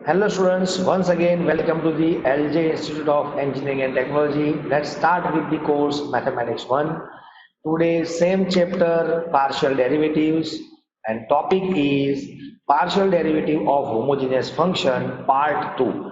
Hello students, once again welcome to the LJ Institute of Engineering and Technology. Let's start with the course Mathematics 1. Today same chapter partial derivatives and topic is partial derivative of homogeneous function part 2.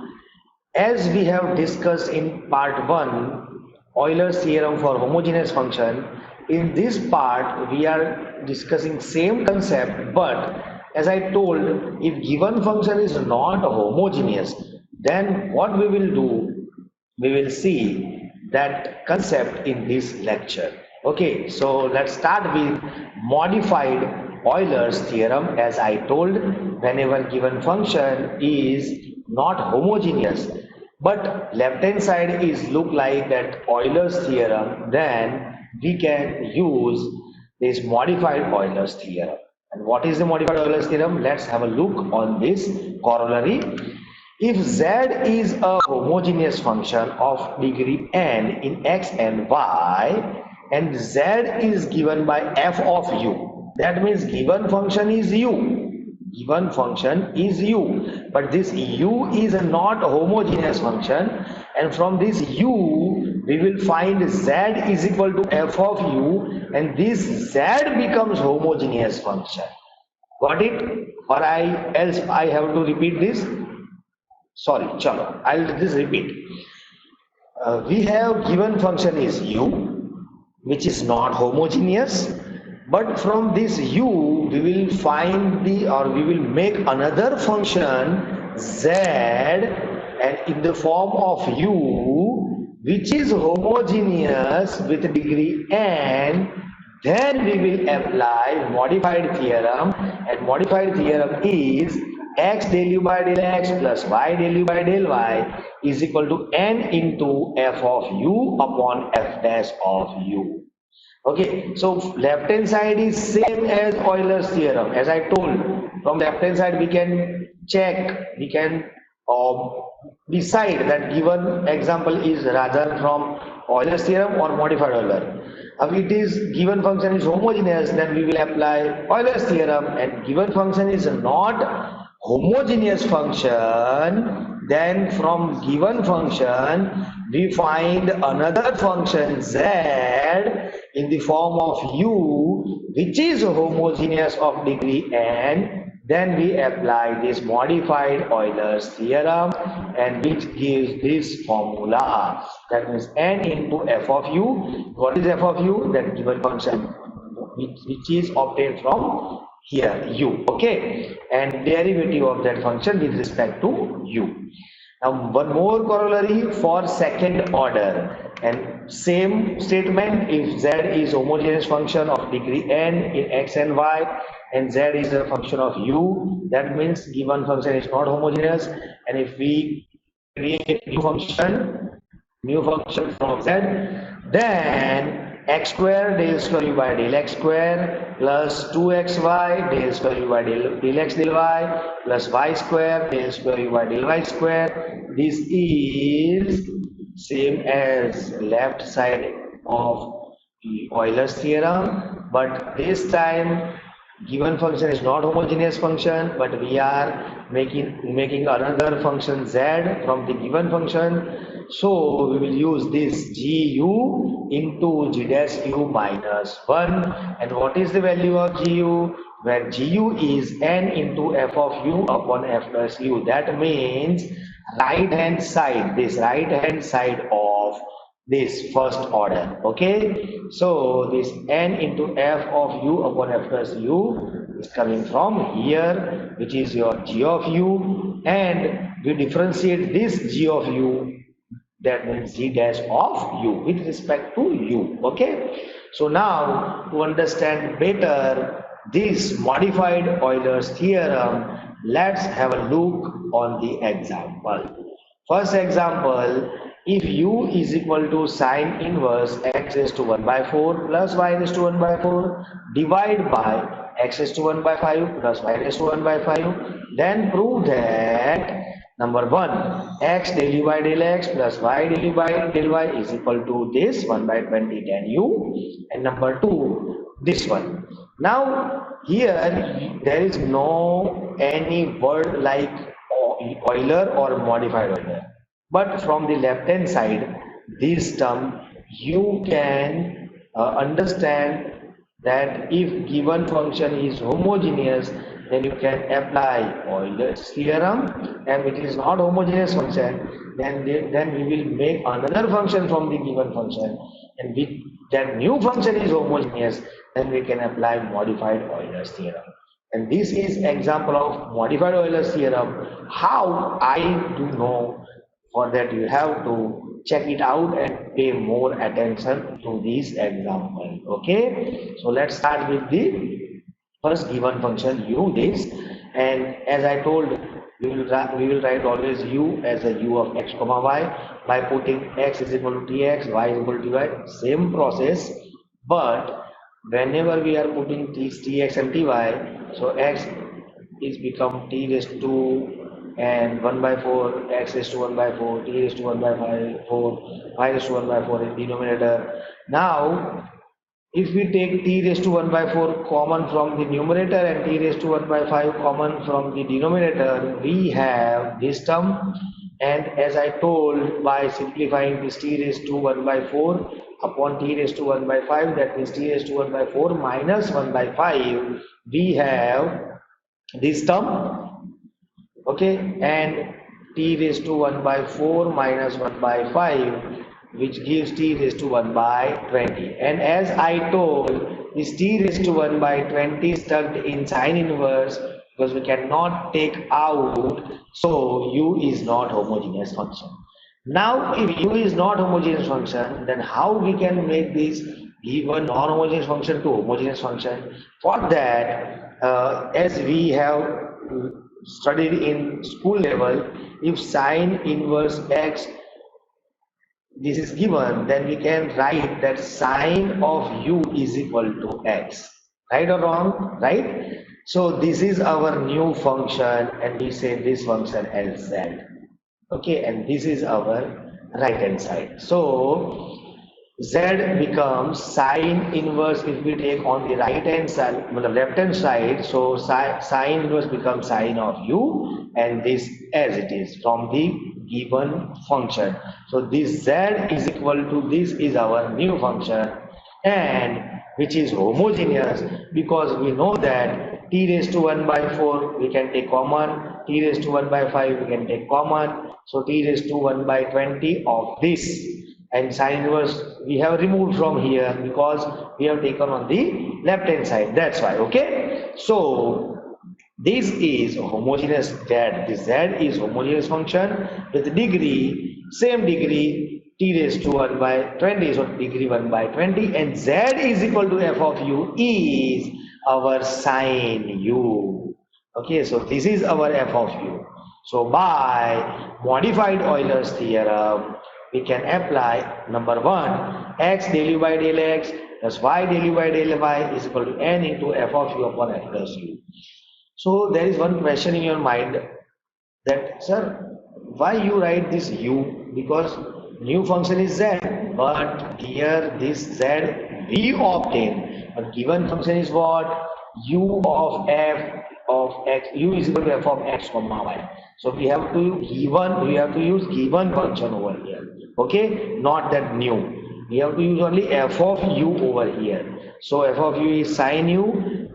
As we have discussed in part 1, Euler's theorem for homogeneous function, in this part we are discussing same concept, but as I told, if given function is not homogeneous, then what we will do, we will see that concept in this lecture. Okay, so let's start with modified Euler's theorem. As I told, whenever given function is not homogeneous, but left hand side is look like that Euler's theorem, then we can use this modified Euler's theorem. And what is the modified Euler's theorem? Let's have a look on this corollary. If z is a homogeneous function of degree n in x and y, and z is given by f of u, that means given function is u. Given function is u, but this u is a not homogeneous function, and from this u we will find z is equal to f of u, and this z becomes homogeneous function. Got it? Or else I have to repeat this? Sorry, chalo, I'll just repeat. We have given function is u, which is not homogeneous, but from this u we will find we will make another function z, and in the form of u, which is homogeneous with degree n. Then we will apply modified theorem, and modified theorem is x del u by del x plus y del u by del y is equal to n into f of u upon f dash of u. Okay, so left hand side is same as Euler's theorem. As I told, from left hand side we can check, we can decide that given example is rather from Euler's theorem or modified Euler. If it is given function is homogeneous, then we will apply Euler's theorem, and given function is not homogeneous function, then from given function we find another function z in the form of u, which is homogeneous of degree n. Then we apply this modified Euler's theorem, and which gives this formula, that means n into f of u. What is f of u? That given function which is obtained from here u. Okay, and derivative of that function with respect to u. Now one more corollary for second order, and same statement. If z is homogeneous function of degree n in x and y, and z is a function of u, that means given function is not homogeneous. And if we create new function from z, then x square del square u by del x square plus 2xy del square u by del x del y plus y square del square u by del y square. This is same as left side of Euler's theorem, but this time given function is not homogeneous function, but we are making another function z from the given function. So we will use this gu into g dash u minus 1. And what is the value of gu? Where gu is n into f of u upon f plus u. That means right hand side, this right hand side of this first order. Okay, so this n into f of u upon f plus u is coming from here, which is your g of u, and we differentiate this g of u, that means g dash of u with respect to u. Okay, so now to understand better this modified Euler's theorem, let's have a look on the example. First example, if u is equal to sine inverse x raised to 1 by 4 plus y raised to 1 by 4 divide by x raised to 1 by 5 plus y raised to 1 by 5, then prove that number 1, x del u by del x plus y del u by del y is equal to this 1 by 20 tan u, and number 2, this one. Now here there is no any word like Euler or modified Euler. But from the left hand side, this term you can understand that if given function is homogeneous, then you can apply Euler's theorem, and if it is not homogeneous function, then we will make another function from the given function, and if that new function is homogeneous, then we can apply modified Euler's theorem. And this is example of modified Euler's theorem. How I do know? For that you have to check it out and pay more attention to this example. Okay, so let's start with the first given function u this, and as I told, we will write always u as a u of x comma y by putting x is equal to tx, y is equal to y, same process, but whenever we are putting these tx and ty, so x is become t raised to and 1 by 4, x raised to 1 by 4, t raised to 1 by 5, 4, y raised to 1 by 4 in denominator. Now, if we take t raised to 1 by 4 common from the numerator and t raised to 1 by 5 common from the denominator, we have this term. And as I told, by simplifying this t raised to 1 by 4 upon t raised to 1 by 5, that means t raised to 1 by 4 minus 1 by 5, we have this term. Okay, and t raised to 1 by 4 minus 1 by 5, which gives t raised to 1 by 20. And as I told, this t raised to 1 by 20 is stuck in sine inverse because we cannot take out, so u is not homogeneous function. Now, if u is not homogeneous function, then how we can make this given non-homogeneous function to homogeneous function? For that, as we have studied in school level, if sine inverse x this is given, then we can write that sine of u is equal to x, right or wrong? Right. So this is our new function, and we say this function as z. Okay, and this is our right hand side. So z becomes sine inverse if we take on the right hand side, on the left hand side. So sine inverse becomes sine of u, and this as it is from the given function. So this z is equal to, this is our new function, and which is homogeneous because we know that t raised to 1 by 4 we can take common, t raised to 1 by 5 we can take common, so t raised to 1 by 20 of this, and sine inverse we have removed from here because we have taken on the left hand side, that's why. Okay, so this is homogeneous z. This z is homogeneous function with degree, same degree, t raised to 1 by 20, so degree 1 by 20, and z is equal to f of u is our sine u. Okay, so this is our f of u. So by modified Euler's theorem, we can apply number 1, x del u by del x plus y del u by del y is equal to n into f of u upon f plus u. So there is one question in your mind that, sir, why you write this u? Because new function is z, but here this z we obtain, but given function is what? U of f of x, u is equal to f of x comma y. So we have to use given function over here. Okay, not that new. We have to use only f of u over here. So f of u is sine u,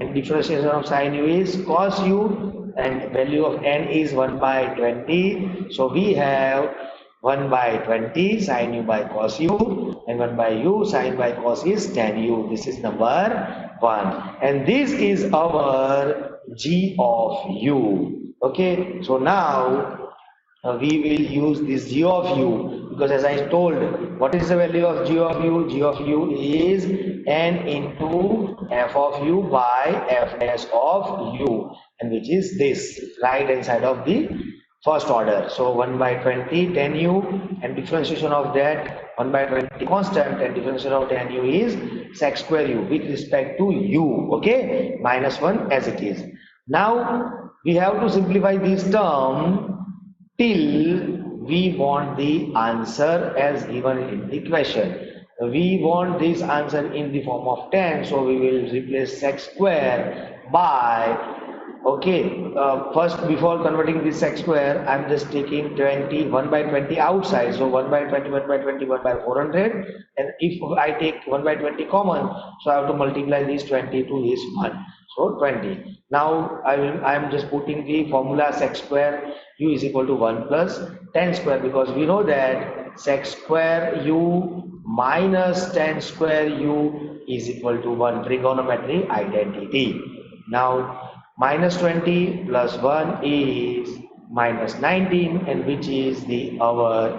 and differentiation of sine u is cos u, and value of n is 1 by 20. So we have 1 by 20 sine u by cos u, and 1 by u sine by cos is tan u. This is number 1, and this is our g of u. Okay, so now we will use this g of u, because as I told, what is the value of g of u? G of u is n into f of u by f dash of u, and which is this right hand side of the first order. So 1 by 20 tan u, and differentiation of that 1 by 20 constant, and differentiation of tan u is sec square u with respect to u. Okay, minus 1 as it is. Now we have to simplify this term till we want the answer as given in the question. We want this answer in the form of tan, so we will replace sec square by, Okay, first before converting this x square, I'm just taking 20, 1 by 20 outside. So 1 by 20, 1 by 20, 1 by 400. And if I take 1 by 20 common, so I have to multiply this 20 to this 1. So 20. Now I am just putting the formula sec square u is equal to 1 plus tan square, because we know that sec square u minus tan square u is equal to 1, trigonometry identity. Now minus 20 plus 1 is minus 19, and which is the our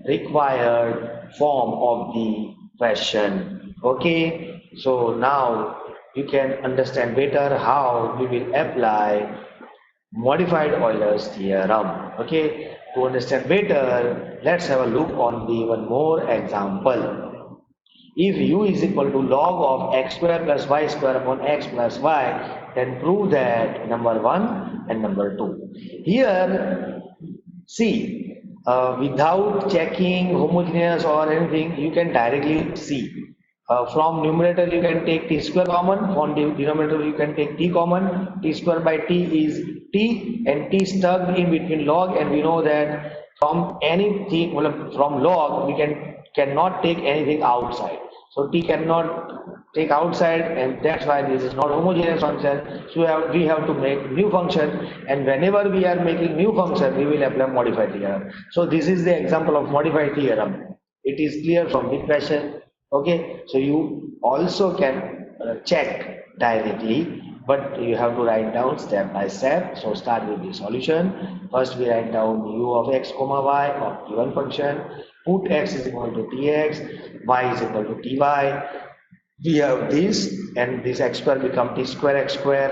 required form of the question. Okay, so now you can understand better how we will apply modified Euler's theorem. Okay, to understand better, let's have a look on the one more example. If u is equal to log of x square plus y square upon x plus y, then prove that number 1 and number 2. Here, see, without checking homogeneous or anything, you can directly see. From numerator you can take t square common, from the denominator you can take t common. T square by t is t, and t stuck in between log, and we know that from anything, well, from log we cannot take anything outside. So t cannot take outside, and that's why this is not homogeneous function. So we have to make new function, and whenever we are making new function, we will apply modified theorem. So this is the example of modified theorem. It is clear from the question. Okay, so you also can check directly, but you have to write down step by step. So start with the solution. First we write down u of x comma y of given function. Put x is equal to tx, y is equal to ty. We have this, and this x square become t square x square,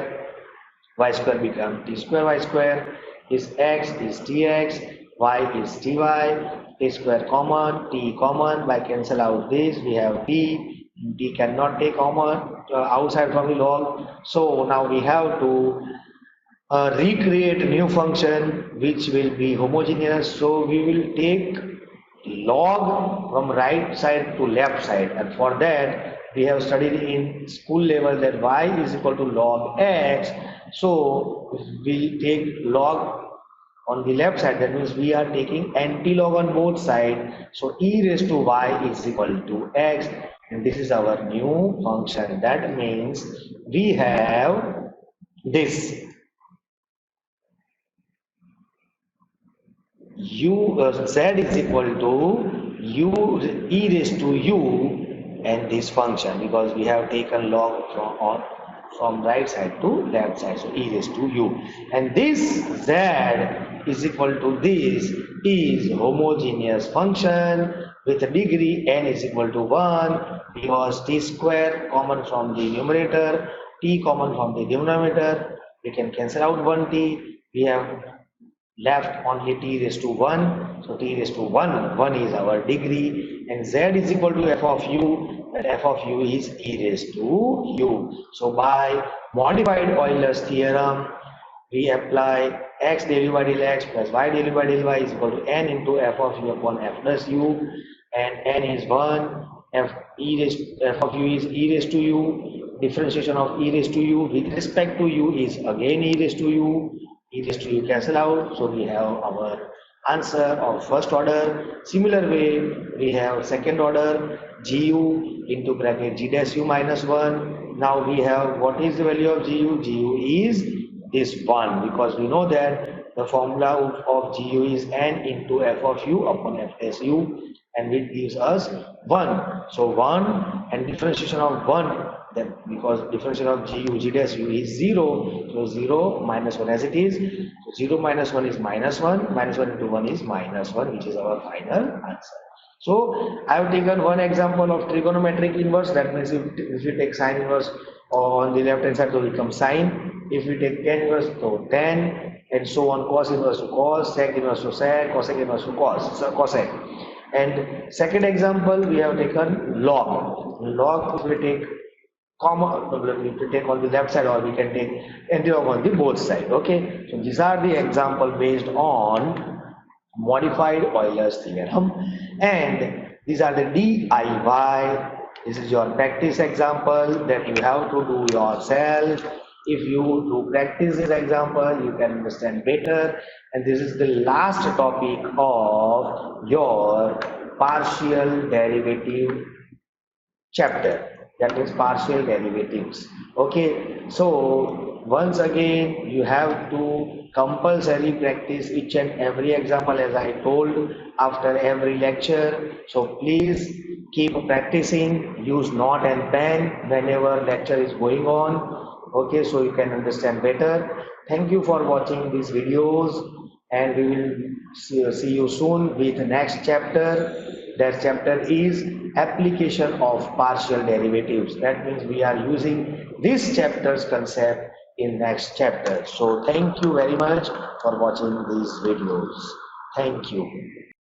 y square become t square y square. This x is tx, y is ty, t square common, t common. By cancel out this, we have t cannot take common outside from the log. So now we have to recreate a new function which will be homogeneous. So we will take log from right side to left side, and for that we have studied in school level that y is equal to log x. So we take log on the left side, that means we are taking anti-log on both sides. So e raised to y is equal to x, and this is our new function. That means we have this z is equal to u e raised to u, and this function, because we have taken log from right side to left side, so e raised to u, and this z is equal to this is homogeneous function with a degree n is equal to 1, because t square common from the numerator, t common from the denominator, we can cancel out 1t, we have left only t raised to 1. So t raised to 1 is our degree, and z is equal to f of u, and f of u is e raised to u. So by modified Euler's theorem, we apply x du by del x plus y du by del y is equal to n into f of u upon f plus u, and n is 1, f of u is e raised to u, differentiation of e raised to u with respect to u is again e raised to u, e raised to u cancel out, so we have our answer of first order. Similar way, we have second order, gu into bracket g dash u minus 1. Now we have, what is the value of gu? Gu is this 1, because we know that the formula of gu is n into f of u upon f dash u, and it gives us 1. So 1, and differentiation of 1, then because differentiation of g dash u is 0, so 0 minus 1 as it is, so 0 minus 1 is minus 1, minus 1 into 1 is minus 1, which is our final answer. So I have taken one example of trigonometric inverse. That means if we take sine inverse on the left hand side, so it becomes sine. If we take tan inverse, so tan, and so on, cos inverse to cos, sec inverse to sec, cosec inverse to cosec. And second example, we have taken log. Log, if we take comma, if we take on the left side, or we can take anti-log on the both side. Okay, so these are the example based on modified Euler's theorem, and these are the DIY. This is your practice example that you have to do yourself. If you do practice this example, you can understand better. And this is the last topic of your partial derivative chapter, that means partial derivatives. Okay, so once again you have to compulsory practice each and every example as I told after every lecture. So please keep practicing, use note and pen whenever lecture is going on. Okay, so you can understand better. Thank you for watching these videos, and we will see you soon with next chapter. That chapter is application of partial derivatives. That means we are using this chapter's concept in next chapter. So thank you very much for watching these videos. Thank you.